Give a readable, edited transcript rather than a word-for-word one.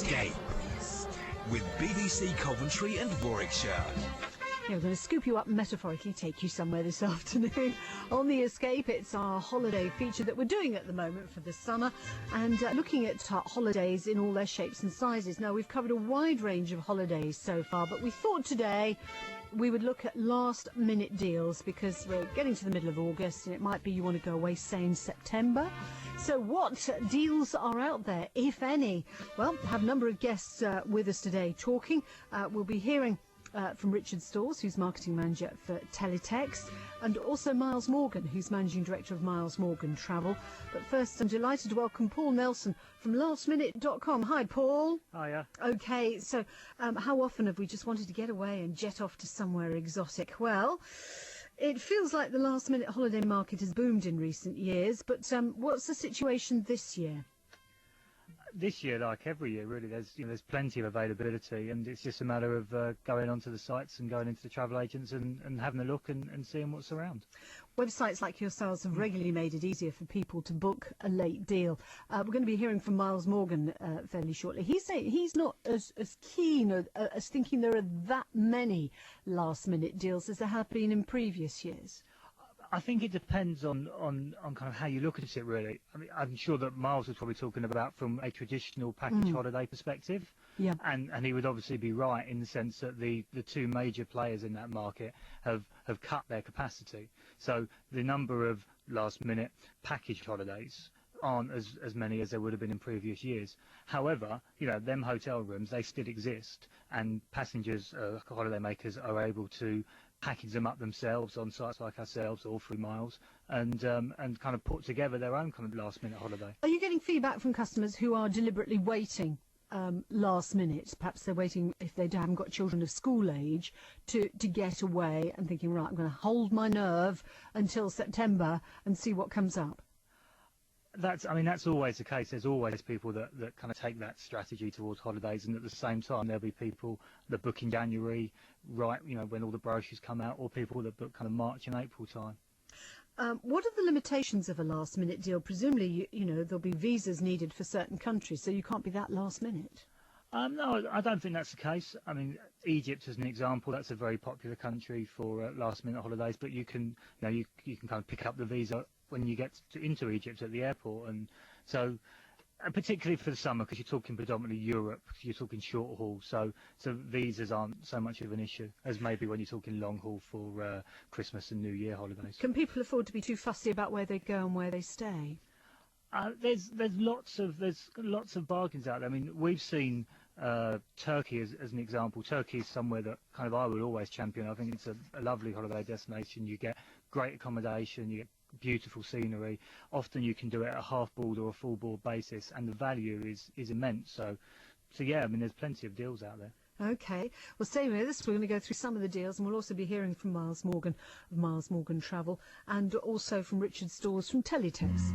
Escape with BBC Coventry and Warwickshire. Yeah, we're going to scoop you up and metaphorically take you somewhere this afternoon. On The Escape, it's our holiday feature that we're doing at the moment for the summer, and looking at holidays in all their shapes and sizes. Now, we've covered a wide range of holidays so far, but we thought today we would look at last-minute deals because we're getting to the middle of August and it might be you want to go away, say, in September. So what deals are out there, if any? Well, I have a number of guests with us today talking. We'll be hearing from Richard Stores, who's marketing manager for Teletext, and also Miles Morgan, who's managing director of Miles Morgan Travel. But first, I'm delighted to welcome Paul Nelson from lastminute.com. Hi, Paul. Hiya. Okay, so how often have we just wanted to get away and jet off to somewhere exotic? Well, it feels like the last-minute holiday market has boomed in recent years, but what's the situation this year? This year, like every year, really, there's plenty of availability, and it's just a matter of going onto the sites and going into the travel agents and having a look and seeing what's around. Websites like yourselves have regularly made it easier for people to book a late deal. We're going to be hearing from Miles Morgan fairly shortly. He's saying he's not as keen as thinking there are that many last-minute deals as there have been in previous years. I think it depends on kind of how you look at it, really. I mean, I'm sure that Miles was probably talking about from a traditional package holiday perspective. Yeah. And he would obviously be right in the sense that the two major players in that market have cut their capacity. So the number of last-minute package holidays aren't as many as there would have been in previous years. However, them hotel rooms, they still exist, and passengers, holiday makers, are able to package them up themselves on sites like ourselves or through Miles and kind of put together their own kind of last minute holiday. Are you getting feedback from customers who are deliberately waiting last minute? Perhaps they're waiting, if they haven't got children of school age, to get away and thinking, right, I'm going to hold my nerve until September and see what comes up. That's always the case. There's always people that kind of take that strategy towards holidays, and at the same time there'll be people that book in January, right, when all the brochures come out, or people that book kind of March and April time. What are the limitations of a last minute deal? Presumably, there'll be visas needed for certain countries, so you can't be that last minute. No, I don't think that's the case. I mean, Egypt as an example, that's a very popular country for last minute holidays, but you can kind of pick up the visa when you get into Egypt at the airport, and so particularly for the summer, because you're talking predominantly Europe, you're talking short haul, so visas aren't so much of an issue as maybe when you're talking long haul for Christmas and New Year holidays. Can people afford to be too fussy about where they go and where they stay? There's lots of bargains out there. I mean, we've seen Turkey as an example. Turkey is somewhere that kind of I would always champion. I think it's a lovely holiday destination. You get great accommodation, you get beautiful scenery. Often you can do it at a half board or a full board basis, and the value is immense. So yeah, I mean, there's plenty of deals out there. Okay, well, stay with us. We're going to go through some of the deals, and we'll also be hearing from Miles Morgan of Miles Morgan Travel, and also from Richard Stores from Teletext.